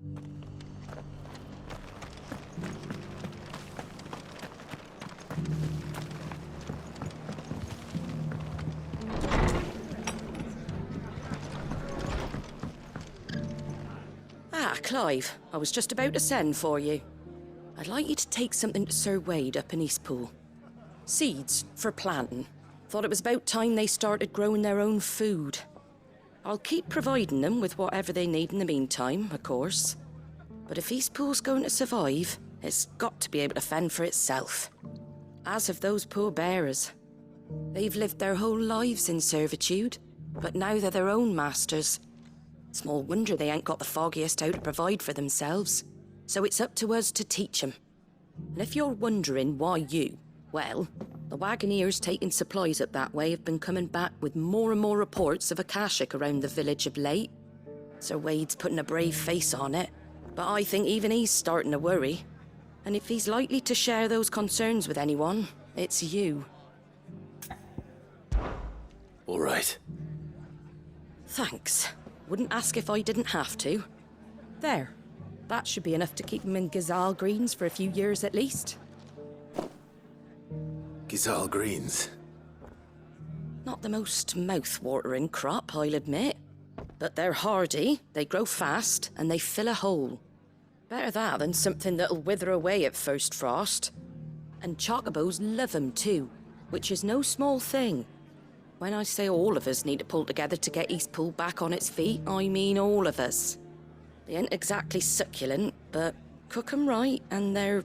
Ah, Clive, I was just about to send for you. I'd like you to take something to Sir Wade up in Eastpool. Seeds for planting. Thought it was about time they started growing their own food. I'll keep providing them with whatever they need in the meantime, of course. But if Eastpool's going to survive, it's got to be able to fend for itself. As have those poor bearers. They've lived their whole lives in servitude, but now they're their own masters. Small wonder they ain't got the foggiest how to provide for themselves. So it's up to us to teach them. And if you're wondering why you, well, the Wagoneers taking supplies up that way have been coming back with more and more reports of Akashic around the village of late. Sir Wade's putting a brave face on it, but I think even he's starting to worry. And if he's likely to share those concerns with anyone, it's you. All right. Thanks. Wouldn't ask if I didn't have to. There. That should be enough to keep him in Gazal Greens for a few years at least. Gazal Greens? Not the most mouth-watering crop, I'll admit. But they're hardy, they grow fast, and they fill a hole. Better that than something that'll wither away at first frost. And chocobos love 'em too, which is no small thing. When I say all of us need to pull together to get Eastpool back on its feet, I mean all of us. They ain't exactly succulent, but cook 'em right and they're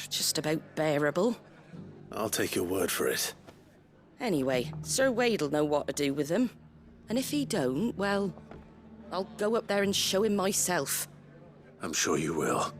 just about bearable. I'll take your word for it. Anyway, Sir Wade'll know what to do with them. And if he don't, well, I'll go up there and show him myself. I'm sure you will.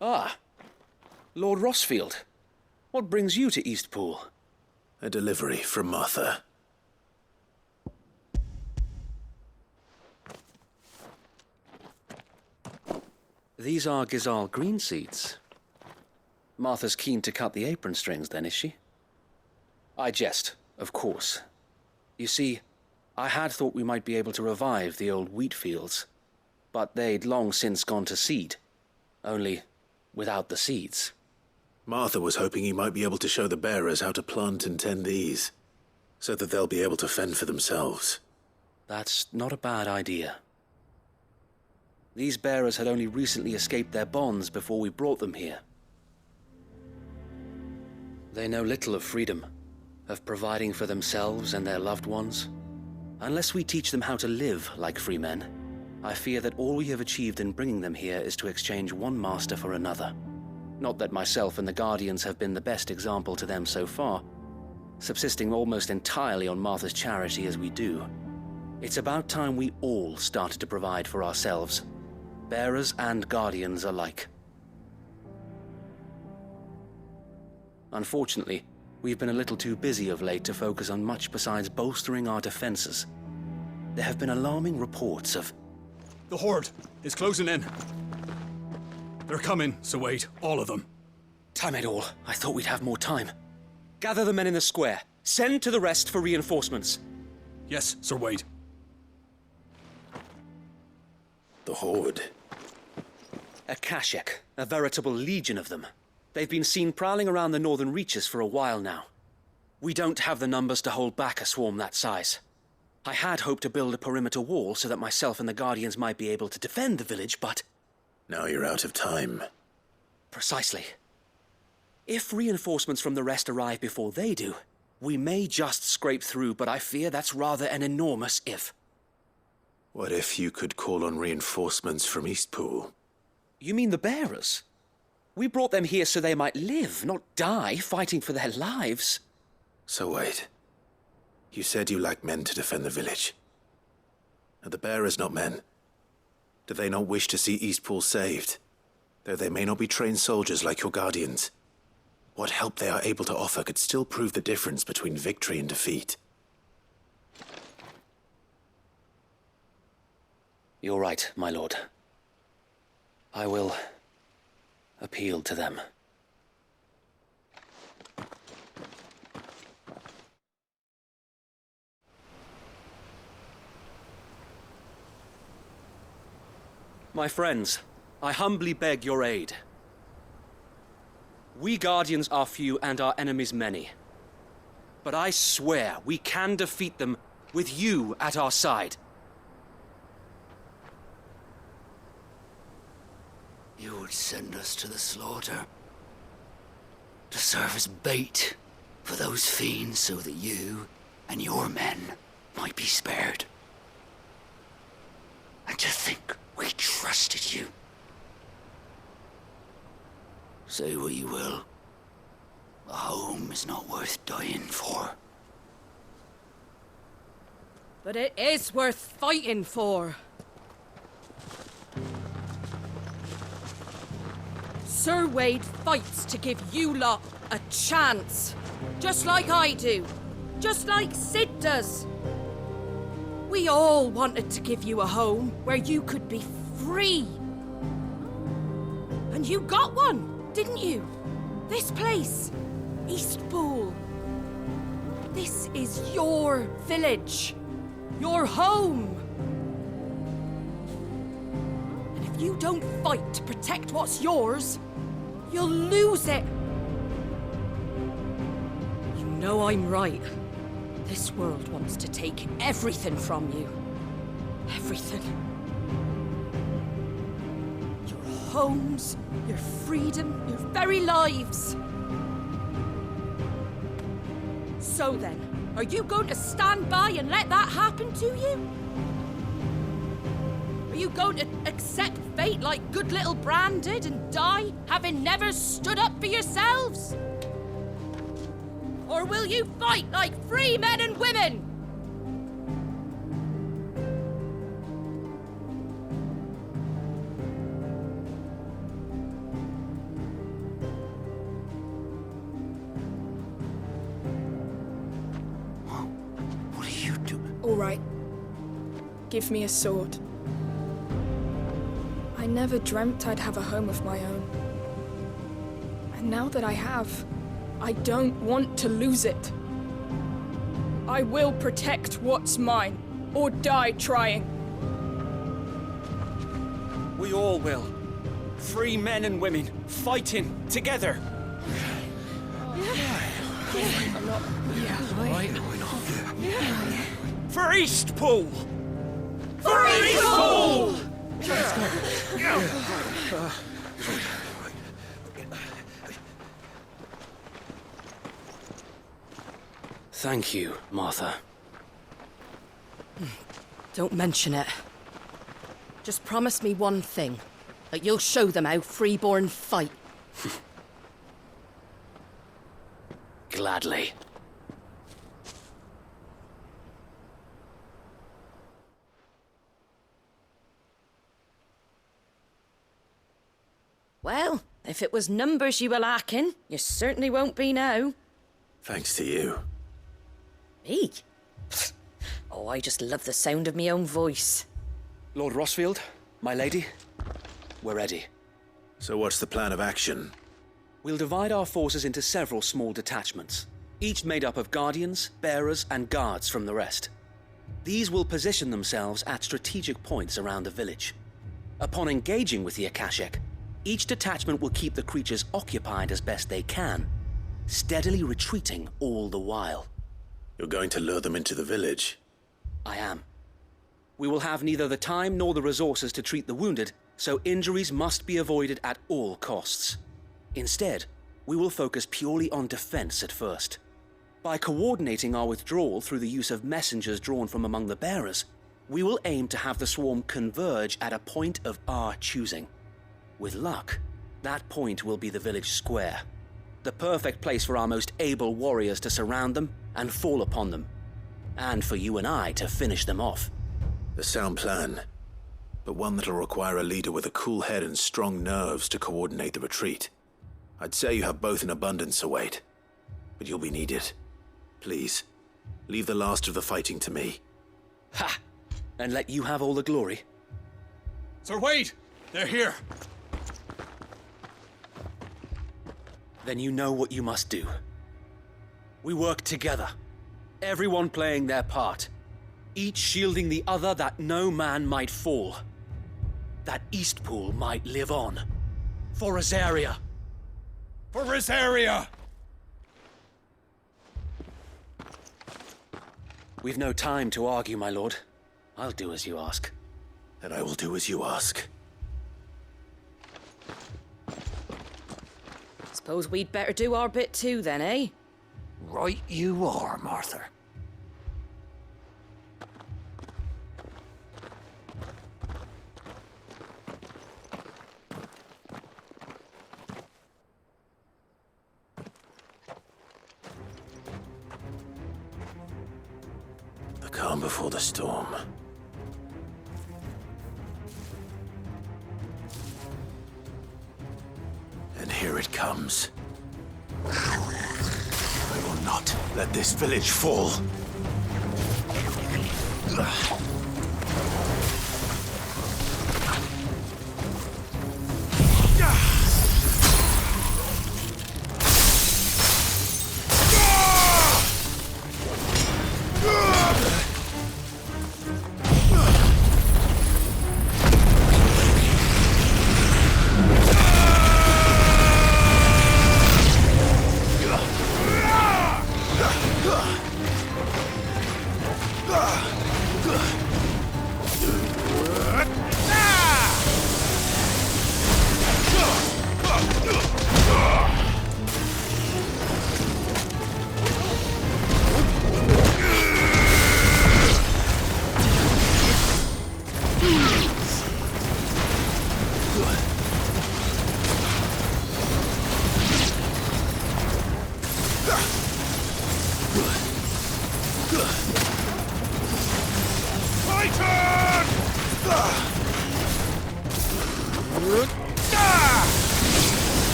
Ah, Lord Rossfield. What brings you to Eastpool? A delivery from Martha. These are Gazal green seeds. Martha's keen to cut the apron strings then, is she? I jest, of course. You see, I had thought we might be able to revive the old wheat fields, but they'd long since gone to seed. Only without the seeds. Martha was hoping he might be able to show the bearers how to plant and tend these, so that they'll be able to fend for themselves. That's not a bad idea. These bearers had only recently escaped their bonds before we brought them here. They know little of freedom, of providing for themselves and their loved ones. Unless we teach them how to live like free men, I fear that all we have achieved in bringing them here is to exchange one master for another. Not that myself and the Guardians have been the best example to them so far, subsisting almost entirely on Martha's charity as we do. It's about time we all started to provide for ourselves, bearers and Guardians alike. Unfortunately, we've been a little too busy of late to focus on much besides bolstering our defenses. There have been alarming reports of... The Horde is closing in. They're coming, so wait, all of them. Damn it all, I thought we'd have more time. Gather the men in the square. Send to the rest for reinforcements. Yes, Sir Wade. The Horde. Akashic, a veritable legion of them. They've been seen prowling around the northern reaches for a while now. We don't have the numbers to hold back a swarm that size. I had hoped to build a perimeter wall so that myself and the Guardians might be able to defend the village, but... Now you're out of time. Precisely. If reinforcements from the rest arrive before they do, we may just scrape through, but I fear that's rather an enormous if. What if you could call on reinforcements from Eastpool? You mean the bearers? We brought them here so they might live, not die fighting for their lives. So wait. You said you lack men to defend the village. Are the bearers not men? Do they not wish to see Eastpool saved? Though they may not be trained soldiers like your guardians, what help they are able to offer could still prove the difference between victory and defeat. You're right, my lord. I will appeal to them. My friends, I humbly beg your aid. We Guardians are few and our enemies many. But I swear we can defeat them with you at our side. You would send us to the slaughter, to serve as bait for those fiends so that you and your men might be spared. And to think we trusted you. Say what you will, a home is not worth dying for. But it is worth fighting for. Sir Wade fights to give you lot a chance. Just like I do. Just like Sid does. We all wanted to give you a home where you could be free. And you got one, didn't you? This place, Eastpool. This is your village. Your home. And if you don't fight to protect what's yours, you'll lose it. You know I'm right. This world wants to take everything from you. Everything. Your homes, your freedom, your very lives. So then, are you going to stand by and let that happen to you? Are you going to accept fate like good little Bran did and die, having never stood up for yourselves? Or will you fight like free men and women? What are you doing? All right. Give me a sword. I never dreamt I'd have a home of my own. And now that I have, I don't want to lose it. I will protect what's mine, or die trying. We all will. Free men and women, fighting together. For Eastpool! For Eastpool! Thank you, Martha. Don't mention it. Just promise me one thing. That you'll show them how freeborn fight. Gladly. Well, if it was numbers you were lacking, you certainly won't be now. Thanks to you. Me? Oh, I just love the sound of my own voice. Lord Rossfield, my lady, we're ready. So what's the plan of action? We'll divide our forces into several small detachments, each made up of guardians, bearers, and guards from the rest. These will position themselves at strategic points around the village. Upon engaging with the Akashic, each detachment will keep the creatures occupied as best they can, steadily retreating all the while. You're going to lure them into the village? I am. We will have neither the time nor the resources to treat the wounded, so injuries must be avoided at all costs. Instead, we will focus purely on defense at first. By coordinating our withdrawal through the use of messengers drawn from among the bearers, we will aim to have the swarm converge at a point of our choosing. With luck, That point will be the village square. The perfect place for our most able warriors to surround them and fall upon them. And for you and I to finish them off. A sound plan, but one that'll require a leader with a cool head and strong nerves to coordinate the retreat. I'd say you have both in abundance, Sir Wade, but you'll be needed. Please, leave the last of the fighting to me. Ha! And let you have all the glory? Sir Wade! They're here! Then you know what you must do. We work together, everyone playing their part, each shielding the other that no man might fall, that Eastpool might live on. For Rosaria! For Rosaria! We've no time to argue, my lord. I'll do as you ask. And I will do as you ask. Suppose we'd better do our bit too then, eh? Right you are, Martha. The calm before the storm. And here it comes. I will not let this village fall.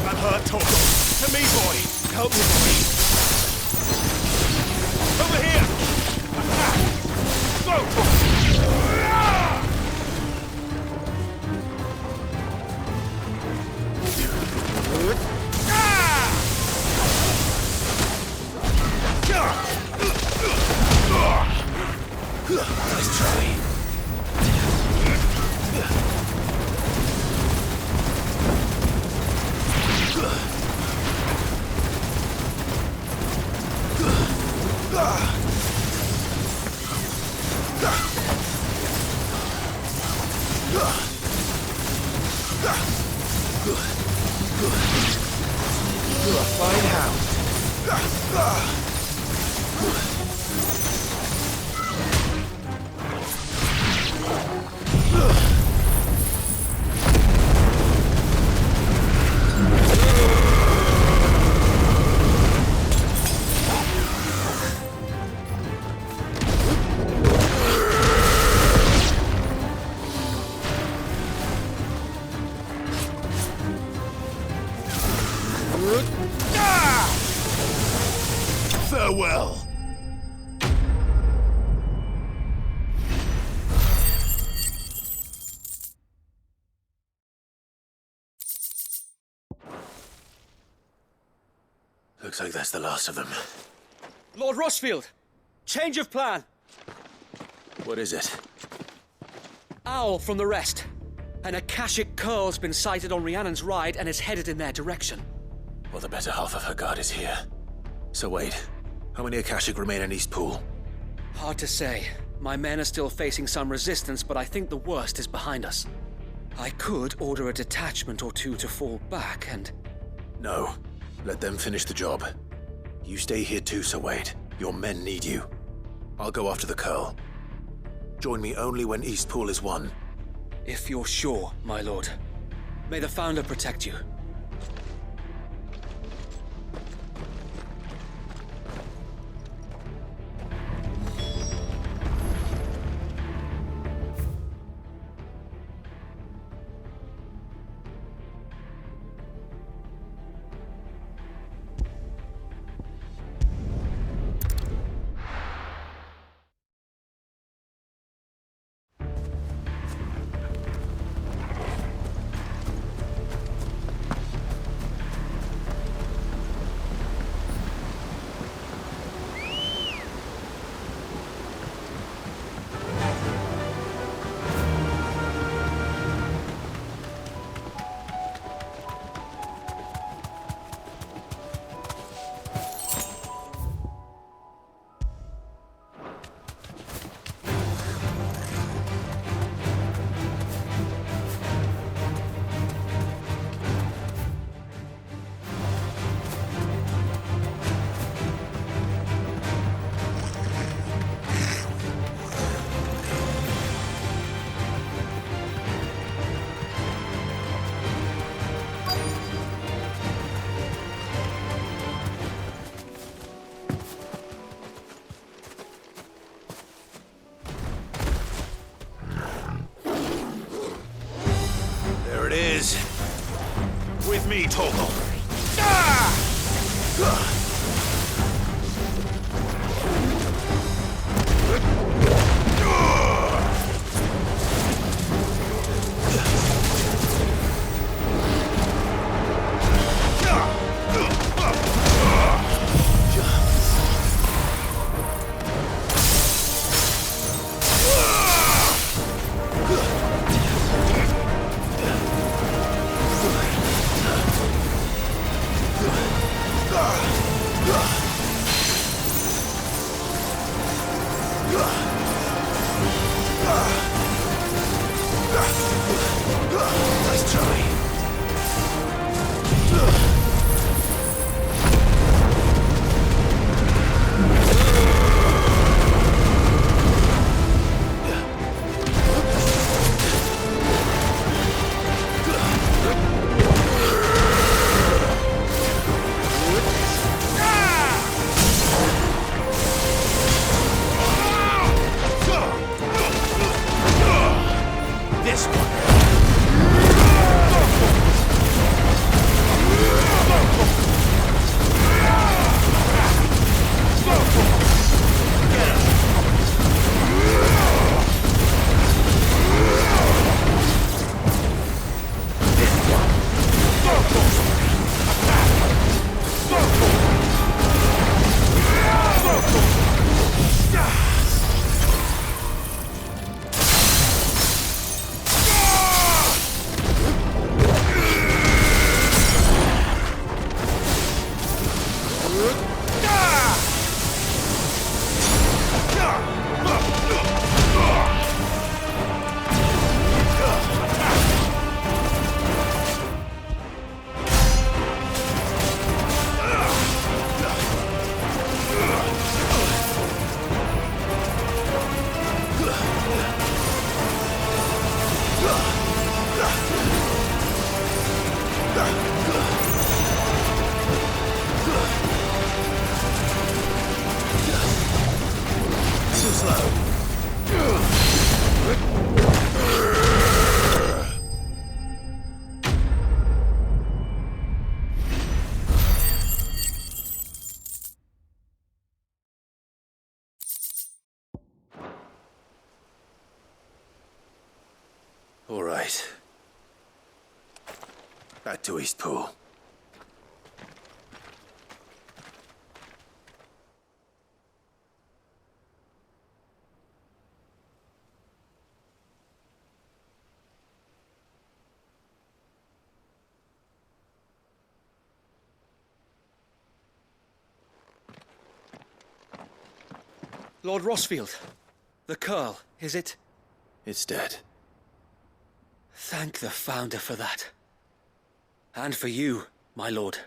That hurt, Torgo. To me, boy. Help me, please. Over here! Go! Nice try. You're a fine hound. Farewell. Looks like that's the last of them. Lord Rossfield! Change of plan! What is it? Owl from the rest. An Akashic curl's been sighted on Rhiannon's ride and is headed in their direction. Well, the better half of her guard is here. So wait, how many Akashic remain in Eastpool? Hard to say. My men are still facing some resistance, but I think the worst is behind us. I could order a detachment or two to fall back and... No. Let them finish the job. You stay here too, Sir Wade. Your men need you. I'll go after the Curl. Join me only when Eastpool is won. If you're sure, my lord. May the Founder protect you. With me, Torgal. Nice try. This one. Too slow. All right. Back to Eastpool. Lord Rossfield, The curl, is it? It's dead. Thank the Founder for that. And for you, my lord.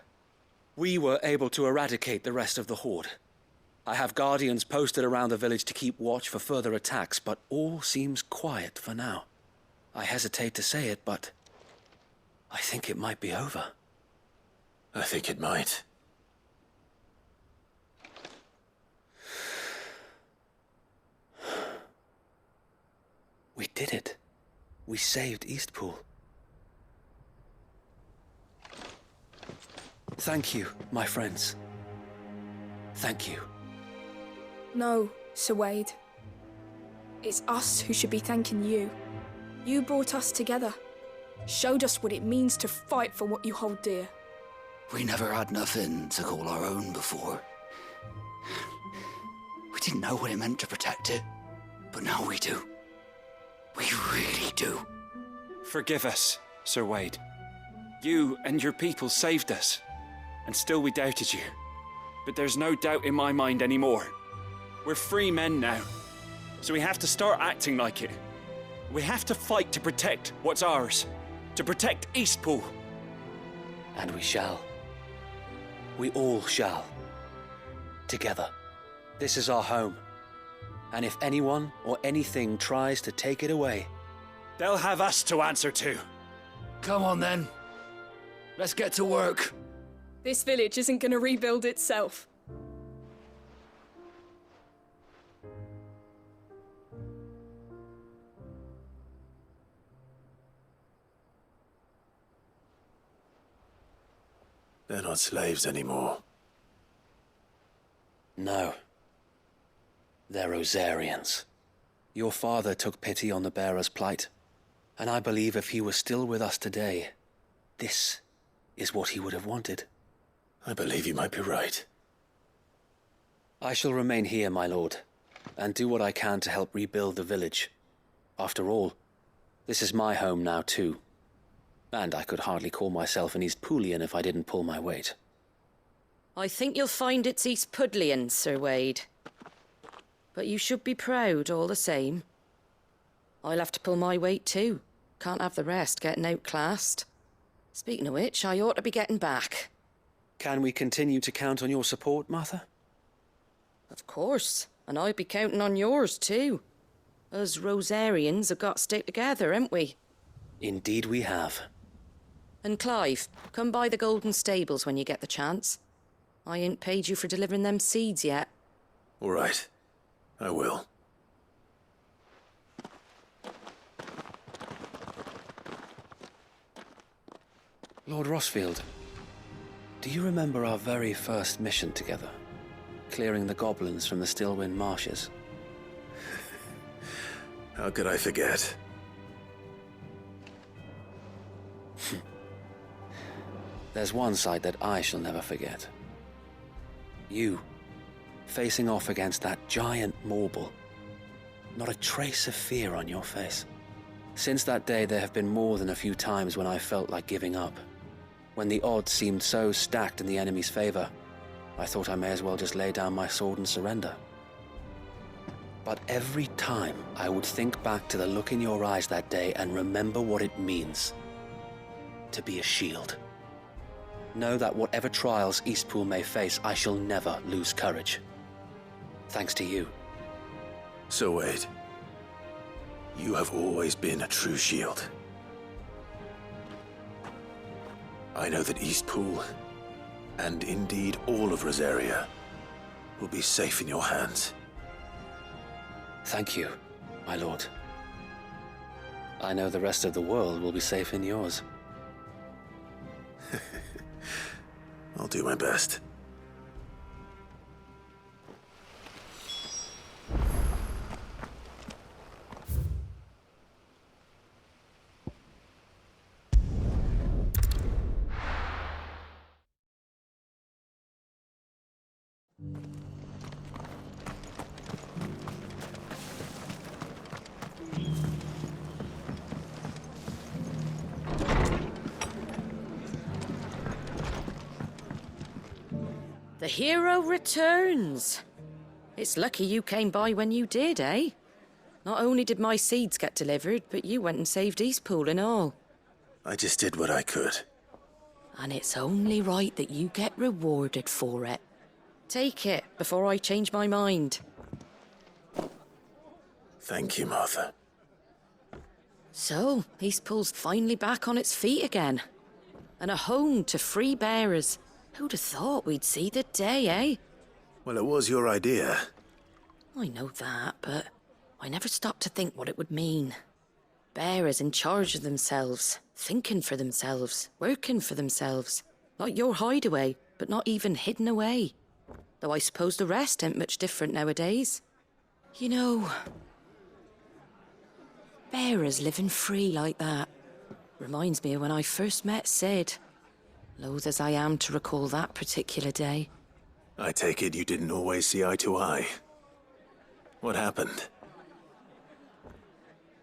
We were able to eradicate the rest of the Horde. I have guardians posted around the village to keep watch for further attacks, but all seems quiet for now. I hesitate to say it, but I think it might be over. I think it might. We did it. We saved Eastpool. Thank you, my friends. Thank you. No, Sir Wade. It's us who should be thanking you. You brought us together. Showed us what it means to fight for what you hold dear. We never had nothing to call our own before. We didn't know what it meant to protect it, but now we do. We really do. Forgive us, Sir Wade. You and your people saved us, and still we doubted you. But there's no doubt in my mind anymore. We're free men now, so we have to start acting like it. We have to fight to protect what's ours, to protect Eastpool. And we shall. We all shall. Together. This is our home. And if anyone or anything tries to take it away, they'll have us to answer to. Come on then. Let's get to work. This village isn't gonna rebuild itself. They're not slaves anymore. no. They're Rosarians. Your father took pity on the bearer's plight, and I believe if he were still with us today, this is what he would have wanted. I believe you might be right. I shall remain here, my lord, and do what I can to help rebuild the village. After all, this is my home now too, and I could hardly call myself an Eastpoolian if I didn't pull my weight. I think you'll find it's Eastpudlian, Sir Wade. But you should be proud all the same. I'll have to pull my weight too. Can't have the rest getting outclassed. Speaking of which, I ought to be getting back. Can we continue to count on your support, Martha? Of course, and I'd be counting on yours too. Us Rosarians have got to stick together, haven't we? Indeed we have. And Clive, come by the Golden Stables when you get the chance. I ain't paid you for delivering them seeds yet. All right. I will. Lord Rossfield, do you remember our very first mission together? Clearing the goblins from the Stillwind Marshes? How could I forget? There's one sight that I shall never forget. You, facing off against that giant Morble. Not a trace of fear on your face. Since that day, there have been more than a few times when I felt like giving up. When the odds seemed so stacked in the enemy's favor, I thought I may as well just lay down my sword and surrender. But every time, I would think back to the look in your eyes that day and remember what it means to be a shield. Know that whatever trials Eastpool may face, I shall never lose courage. Thanks to you. So Wade, you have always been a true shield. I know that Eastpool, and indeed all of Rosaria, will be safe in your hands. Thank you, my lord. I know the rest of the world will be safe in yours. I'll do my best. The hero returns. It's lucky you came by when you did, eh? Not only did my seeds get delivered, but you went and saved Eastpool and all. I just did what I could. And it's only right that you get rewarded for it. Take it before I change my mind. Thank you, Martha. So, Eastpool's finally back on its feet again. And a home to free bearers. Who'd have thought we'd see the day, eh? Well, it was your idea. I know that, but I never stopped to think what it would mean. Bearers in charge of themselves, thinking for themselves, working for themselves. Like your hideaway, but not even hidden away. Though I suppose the rest ain't much different nowadays. You know, bearers living free like that reminds me of when I first met Sid. Loath as I am to recall that particular day. I take it you didn't always see eye to eye. What happened?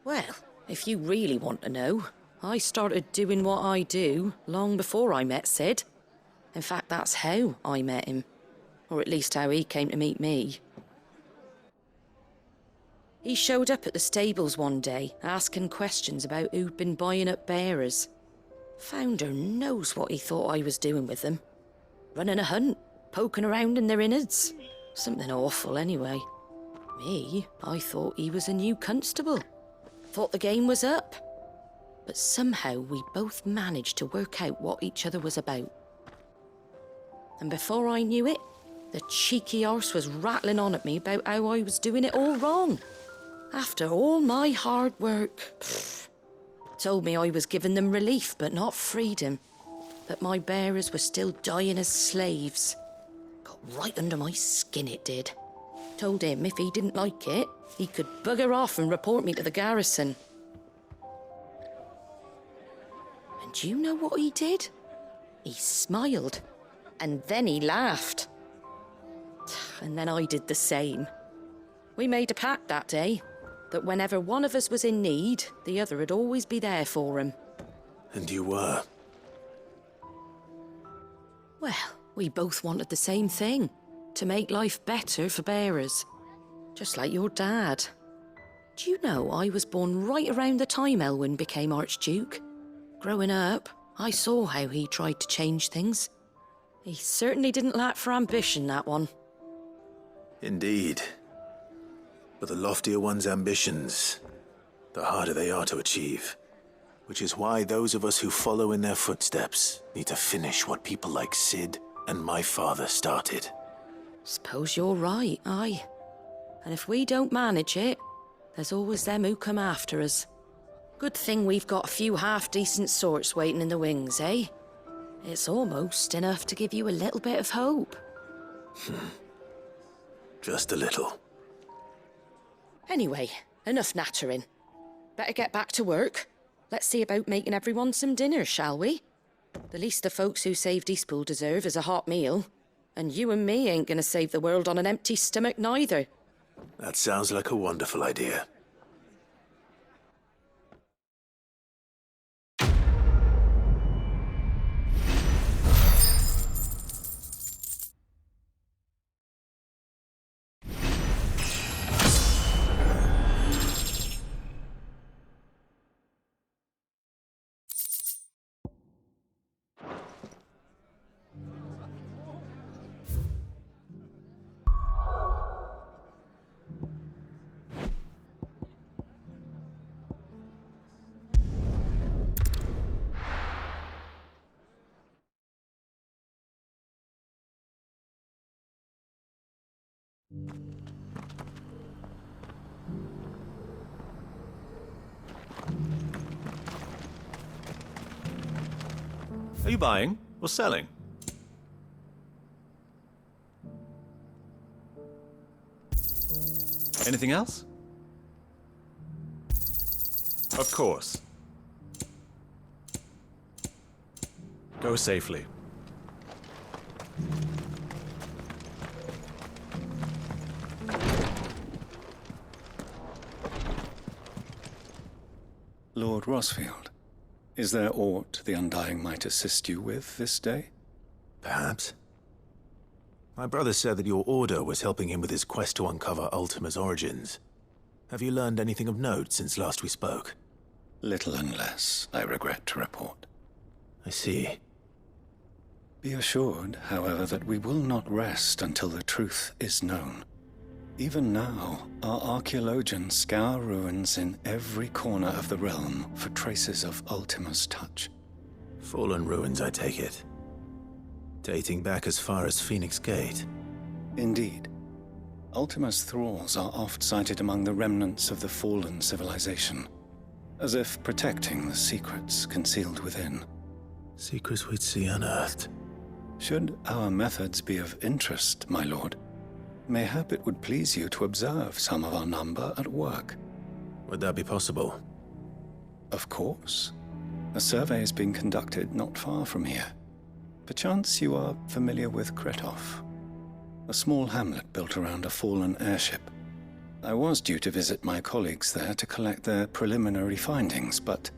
Well, if you really want to know, I started doing what I do long before I met Sid. In fact, that's how I met him. Or at least how he came to meet me. He showed up at the stables one day, asking questions about who'd been buying up bearers. Founder knows what he thought I was doing with them. Running a hunt, poking around in their innards. Something awful, anyway. Me, I thought he was a new constable. Thought the game was up. But somehow we both managed to work out what each other was about. And before I knew it, the cheeky arse was rattling on at me about how I was doing it all wrong. After all my hard work. Pfft. Told me I was giving them relief, but not freedom. That my bearers were still dying as slaves. Got right under my skin, it did. Told him if he didn't like it, he could bugger off and report me to the garrison. And do you know what he did? He smiled. And then he laughed. And then I did the same. We made a pact that day, that whenever one of us was in need, the other would always be there for him. And you were? Well, we both wanted the same thing. To make life better for bearers. Just like your dad. Do you know I was born right around the time Elwyn became Archduke? Growing up, I saw how he tried to change things. He certainly didn't lack for ambition, that one. Indeed. But the loftier one's ambitions, the harder they are to achieve. Which is why those of us who follow in their footsteps need to finish what people like Sid and my father started. Suppose you're right, aye. And if we don't manage it, there's always them who come after us. Good thing we've got a few half-decent sorts waiting in the wings, eh? It's almost enough to give you a little bit of hope. Just a little. Anyway, enough nattering. Better get back to work. Let's see about making everyone some dinner, shall we? The least the folks who saved Eastpool deserve is a hot meal. And you and me ain't gonna save the world on an empty stomach neither. That sounds like a wonderful idea. Are you buying or selling? Anything else? Of course. Go safely. Lord Rosfield, is there aught the Undying might assist you with this day? Perhaps. My brother said that your order was helping him with his quest to uncover Ultima's origins. Have you learned anything of note since last we spoke? Little and less, I regret to report. I see. Be assured, however, that we will not rest until the truth is known. Even now, our archaeologians scour ruins in every corner of the realm for traces of Ultima's touch. Fallen ruins, I take it. Dating back as far as Phoenix Gate. Indeed. Ultima's thralls are oft sighted among the remnants of the fallen civilization, as if protecting the secrets concealed within. Secrets we'd see unearthed. Should our methods be of interest, my lord, mayhap it would please you to observe some of our number at work. Would that be possible? Of course. A survey is being conducted not far from here. Perchance you are familiar with Kretov, a small hamlet built around a fallen airship. I was due to visit my colleagues there to collect their preliminary findings, but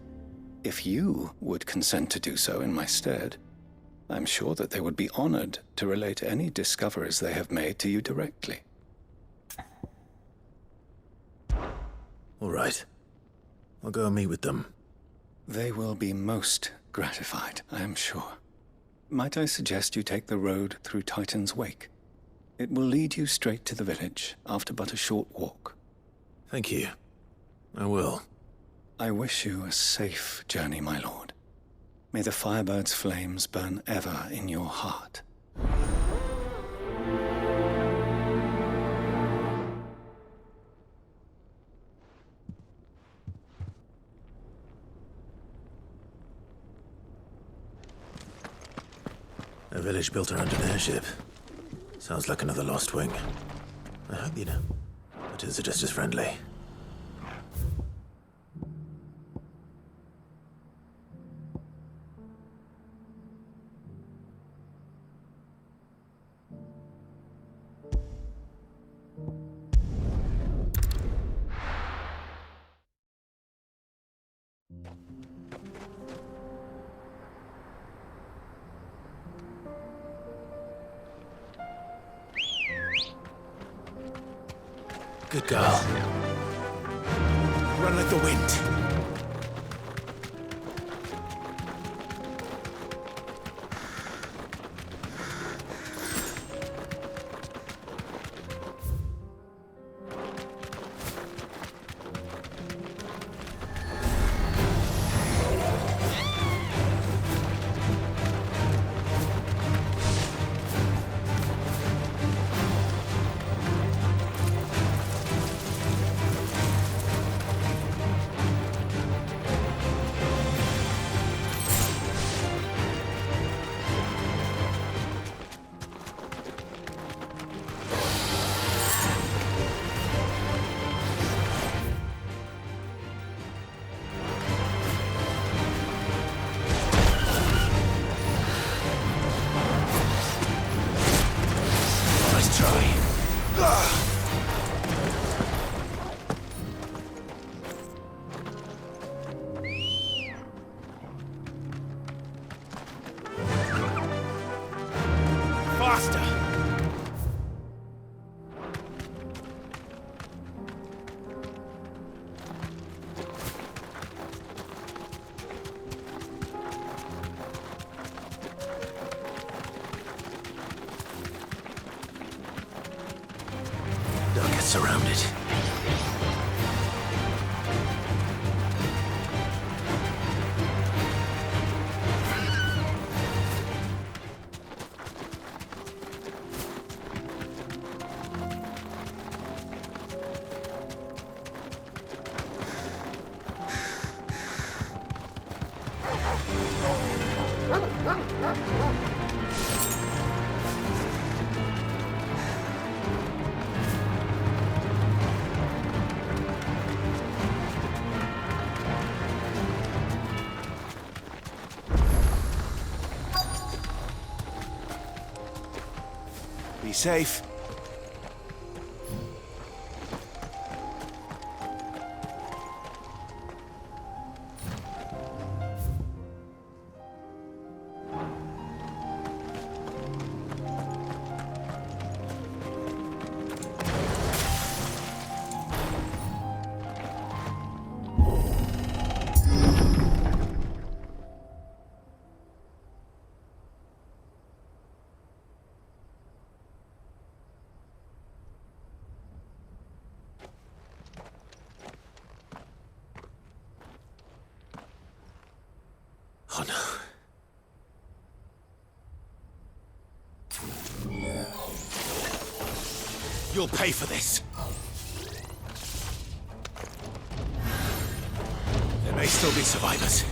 if you would consent to do so in my stead, I'm sure that they would be honored to relate any discoveries they have made to you directly. All right. I'll go and meet with them. They will be most gratified, I am sure. Might I suggest you take the road through Titan's Wake? It will lead you straight to the village after but a short walk. Thank you. I will. I wish you a safe journey, my lord. May the Firebird's flames burn ever in your heart. A village built around an airship. Sounds like another lost wing. I hope you know. But is it just as friendly? Good girl. Run like the wind. Surrounded. Be safe. Oh no. You'll pay for this. There may still be survivors.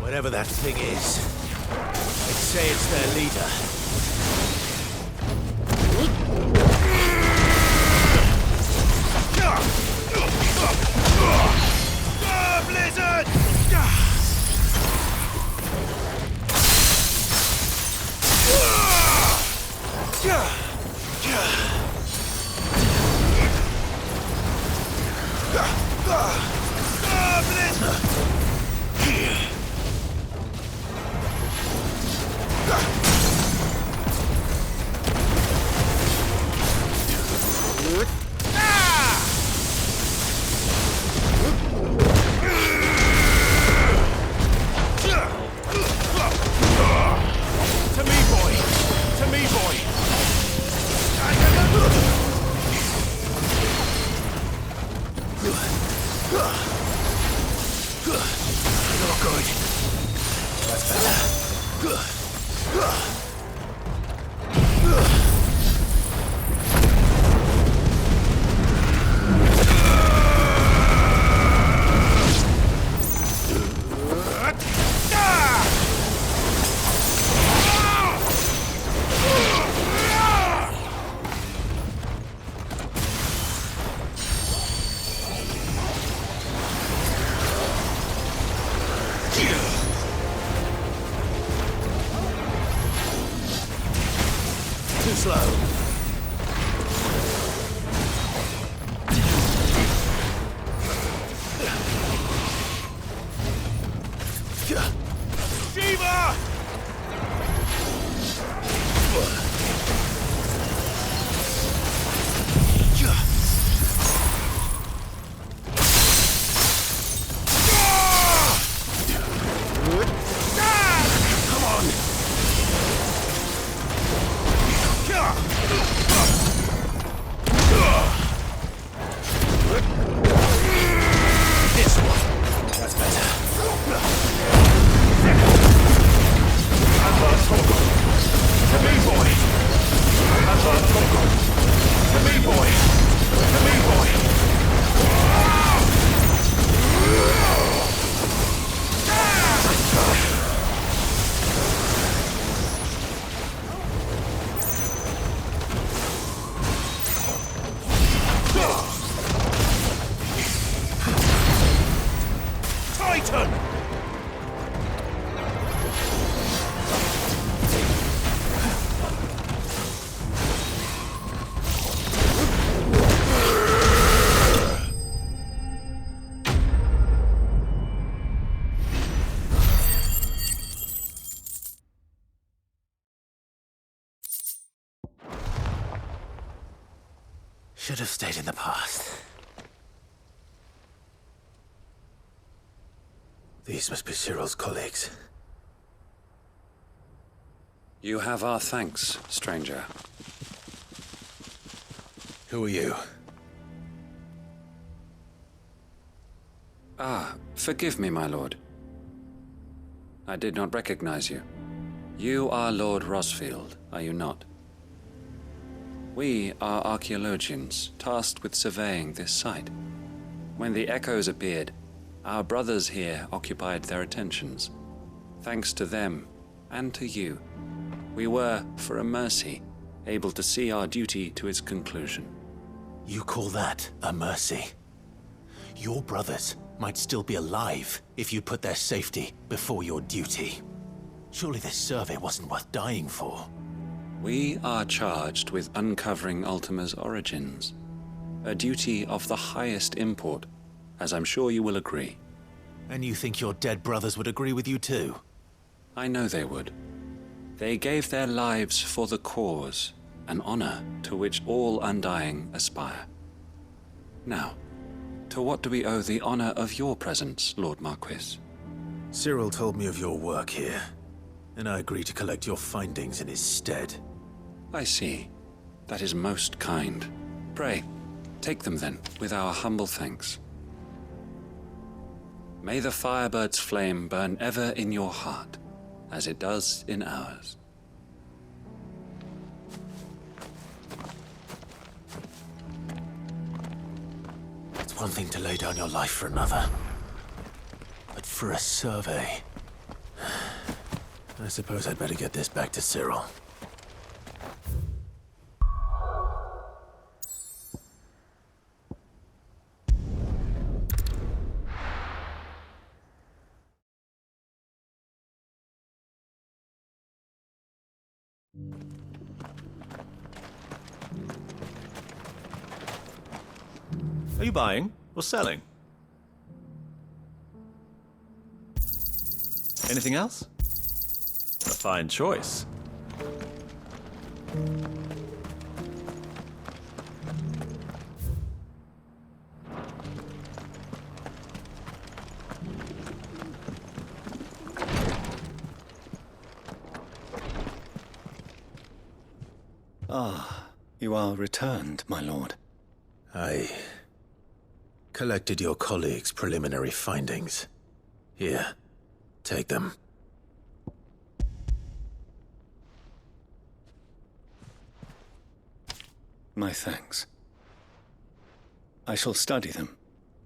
Whatever that thing is, they'd say it's their leader. Blizzard! Too slow. Shiva! Come on! This one. That's better. To me, boy. To me, boy. To me, boy. Titan! Should have stayed in the past. These must be Cyril's colleagues. You have our thanks, stranger. Who are you? Ah, forgive me, my lord. I did not recognize you. You are Lord Rosfield, are you not? We are archaeologians tasked with surveying this site. When the echoes appeared, our brothers here occupied their attentions. Thanks to them, and to you, we were, for a mercy, able to see our duty to its conclusion. You call that a mercy? Your brothers might still be alive if you put their safety before your duty. Surely this survey wasn't worth dying for. We are charged with uncovering Ultima's origins. A duty of the highest import, as I'm sure you will agree. And you think your dead brothers would agree with you too? I know they would. They gave their lives for the cause, an honor to which all Undying aspire. Now, to what do we owe the honor of your presence, Lord Marquis? Cyril told me of your work here, and I agreed to collect your findings in his stead. I see. That is most kind. Pray, take them then, with our humble thanks. May the Firebird's flame burn ever in your heart, as it does in ours. It's one thing to lay down your life for another, but for a survey... I suppose I'd better get this back to Cyril. Are you buying or selling? Anything else? A fine choice. Ah, you are returned, my lord. I collected your colleagues' preliminary findings. Here, take them. My thanks. I shall study them,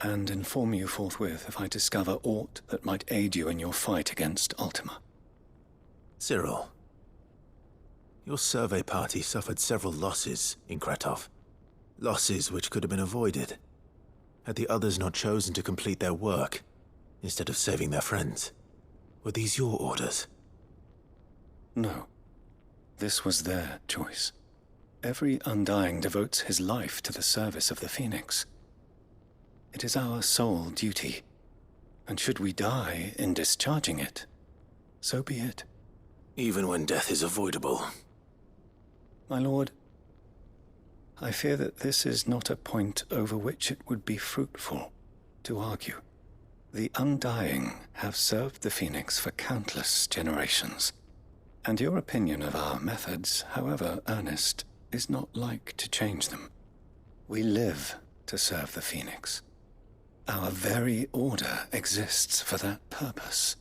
and inform you forthwith if I discover aught that might aid you in your fight against Ultima. Cyril, your survey party suffered several losses in Kretov. Losses which could have been avoided, had the others not chosen to complete their work, instead of saving their friends. Were these your orders? No. This was their choice. Every Undying devotes his life to the service of the Phoenix. It is our sole duty, and should we die in discharging it, so be it. Even when death is avoidable. My lord, I fear that this is not a point over which it would be fruitful to argue. The Undying have served the Phoenix for countless generations, and your opinion of our methods, however earnest, is not like to change them. We live to serve the Phoenix. Our very order exists for that purpose,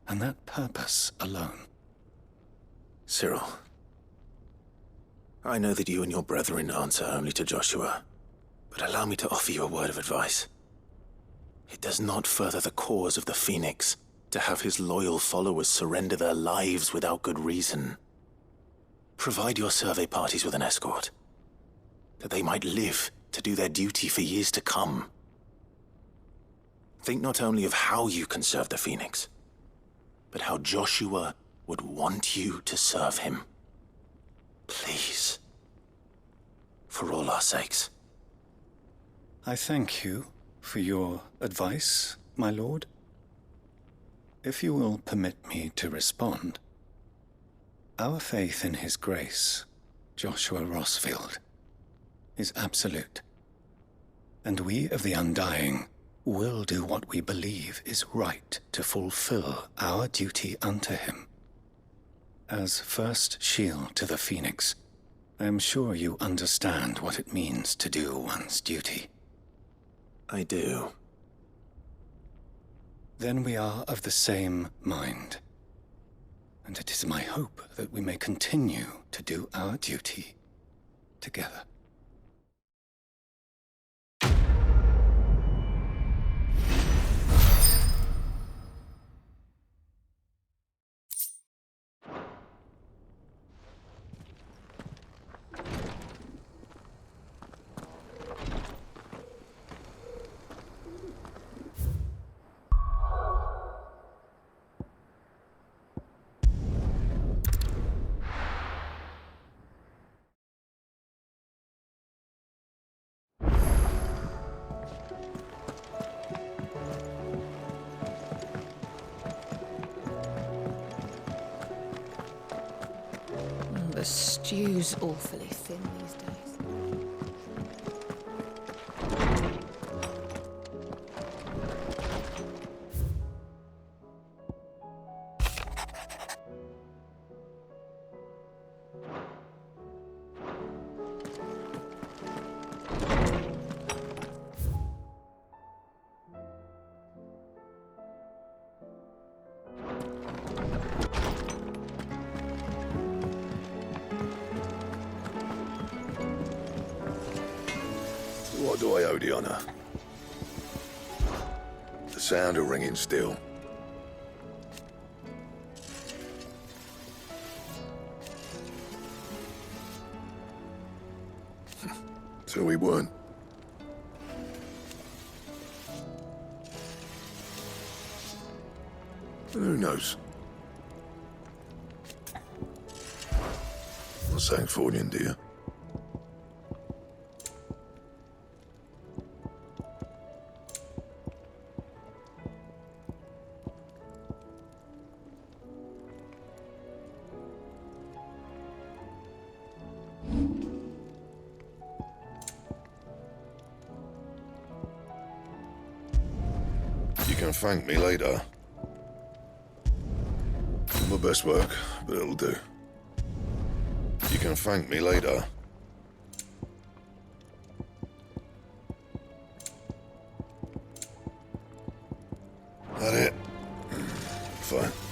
and that purpose alone. Cyril, I know that you and your brethren answer only to Joshua, but allow me to offer you a word of advice. It does not further the cause of the Phoenix to have his loyal followers surrender their lives without good reason. Provide your survey parties with an escort, that they might live to do their duty for years to come. Think not only of how you can serve the Phoenix, but how Joshua would want you to serve him. Please. For all our sakes. I thank you for your advice, my lord. If you will permit me to respond, our faith in his grace, Joshua Rosfield, is absolute. And we of the Undying will do what we believe is right to fulfill our duty unto him. As first shield to the Phoenix, I am sure you understand what it means to do one's duty. I do. Then we are of the same mind. And it is my hope that we may continue to do our duty together. The stew's awfully thin these days. What do I owe the honor? The sound of ringing steel. So we weren't. And who knows? Not saying fortune, do you? You can thank me later. My best work, but it'll do. You can thank me later. That it? Fine.